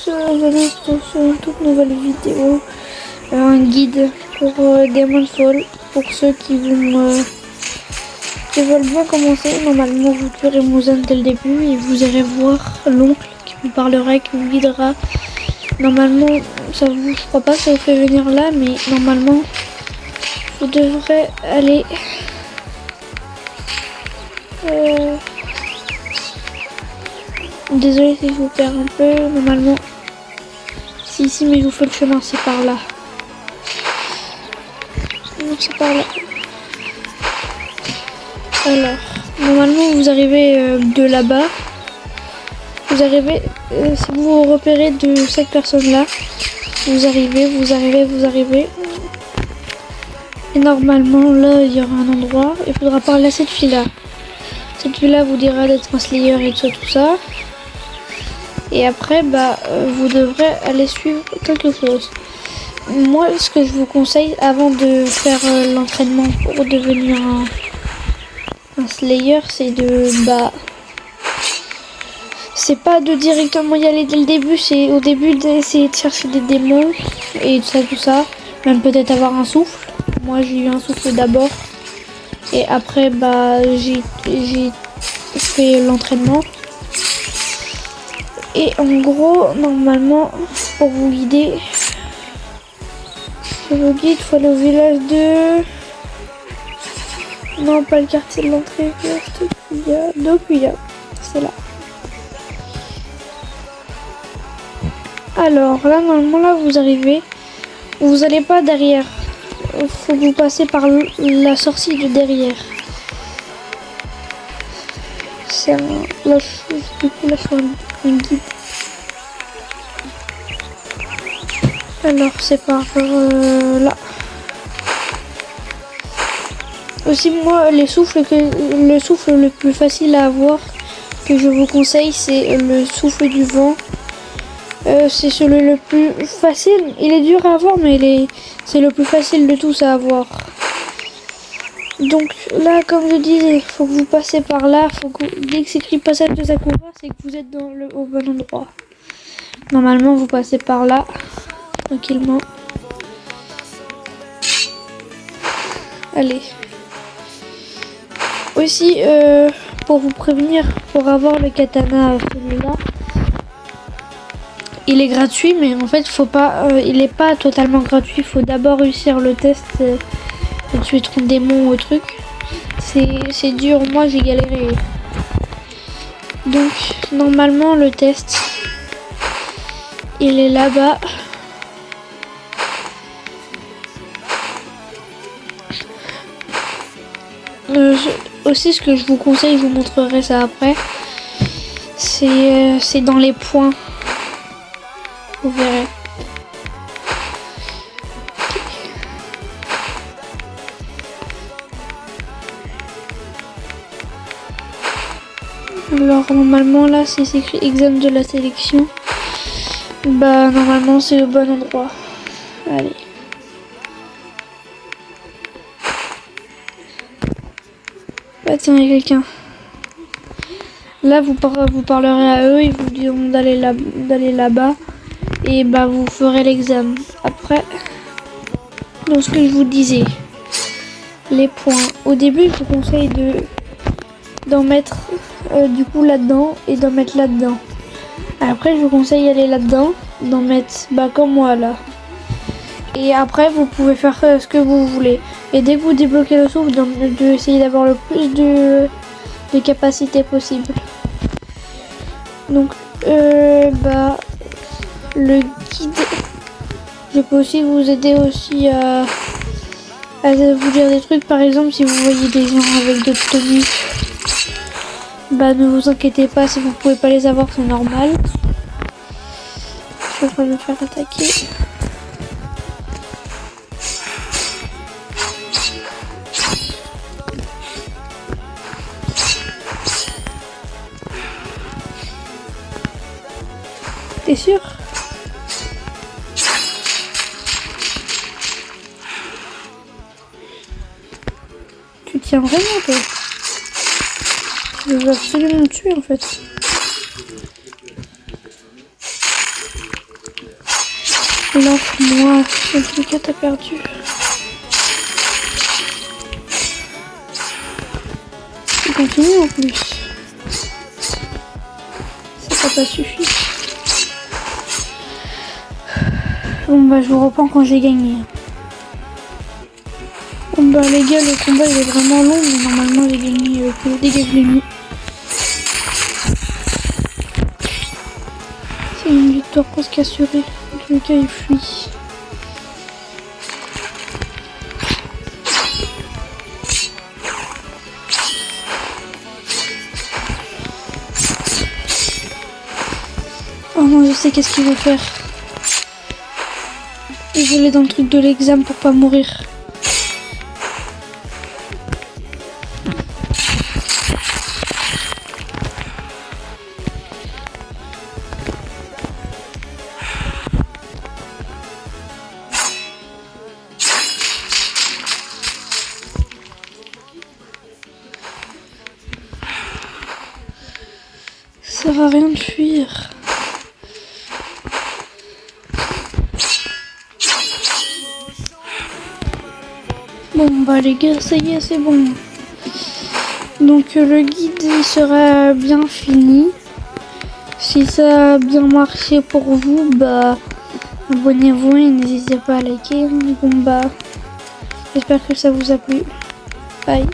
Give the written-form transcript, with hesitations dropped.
bienvenue sur une toute nouvelle vidéo, un guide pour Demon's Souls, pour ceux qui veulent bien commencer. Normalement vous tuerez Muzan dès le début et vous irez voir l'oncle qui vous parlera, qui vous guidera. Normalement ça vous, je crois pas que ça vous fait venir là, mais normalement vous devrez aller désolé si je vous perds un peu. Normalement c'est ici, mais je vous fais le chemin, c'est par là. Non, c'est par là. Alors normalement vous arrivez de là-bas. Vous arrivez, si vous vous repérez de cette personne là, vous arrivez. Et normalement là il y aura un endroit, il faudra parler à cette fille là. Cette fille là vous dira d'être un slayer et tout ça. Et après vous devrez aller suivre quelque chose. Moi ce que je vous conseille avant de faire l'entraînement pour devenir un slayer, c'est c'est pas de directement y aller dès le début, c'est au début d'essayer de chercher des démons et tout ça, même peut-être avoir un souffle. Moi j'ai eu un souffle d'abord et après j'ai fait l'entraînement. Et en gros, normalement, pour vous guider, je vous guide, il faut aller au village de... Non, pas le quartier de l'entrée, d'Okuya, c'est là. Alors là, normalement, là, vous arrivez, vous allez pas derrière, il faut que vous passez par la sortie de derrière. C'est là, du coup, là, je suis un guide. Alors, c'est par là. Aussi, moi, le souffle le plus facile à avoir, que je vous conseille, c'est le souffle du vent. C'est celui le plus facile. Il est dur à avoir, mais c'est le plus facile de tous à avoir. Donc là, comme je disais, il faut que vous passez par là. Dès que c'est écrit passage de Sakura, c'est que vous êtes au bon endroit. Normalement, vous passez par là, tranquillement. Allez. Aussi, pour vous prévenir, pour avoir le katana, celui-là, il est gratuit, mais en fait, faut pas, il est pas totalement gratuit. Il faut d'abord réussir le test de tuer 30 démons au truc. C'est dur, moi j'ai galéré. Donc, normalement, le test, il est là-bas. Aussi, ce que je vous conseille, je vous montrerai ça après, c'est dans les points. Vous verrez. Alors normalement là c'est écrit examen de la sélection. Normalement c'est au bon endroit. Allez. Tiens, il y a quelqu'un. Là vous parlerez à eux, ils vous diront d'aller là-bas. Et vous ferez l'examen. Après, donc ce que je vous disais, les points. Au début, je vous conseille d'en mettre du coup là-dedans et d'en mettre là-dedans. Après, je vous conseille d'aller là-dedans, d'en mettre comme moi là. Et après, vous pouvez faire ce que vous voulez. Et dès que vous débloquez le souffle, d'essayer d'avoir le plus de capacité possible. Donc, le guide, je peux aussi vous aider aussi à vous dire des trucs. Par exemple, si vous voyez des gens avec d'autres tenues, ne vous inquiétez pas, si vous pouvez pas les avoir, c'est normal. Je suis en train de me faire attaquer. T'es sûr? Tu tiens vraiment, toi? Je veux absolument me tuer en fait. Lâche-moi, dans tous les cas t'as perdu. Tu continues en plus. Ça t'a pas suffi. Bon bah je vous reprends quand j'ai gagné. Bon bah les gars, le combat il est vraiment long, mais normalement j'ai gagné tous les dégâts que j'ai mis. C'est une victoire presque assurée. En tout cas il fuit. Oh non, je sais qu'est-ce qu'il veut faire. Il veut aller dans le truc de l'examen pour pas mourir. Ça sert à rien de fuir. Bon bah les gars, ça y est, c'est bon. Donc le guide il sera bien fini. Si ça a bien marché pour vous, bah abonnez-vous et n'hésitez pas à liker. Bon bah j'espère que ça vous a plu. Bye.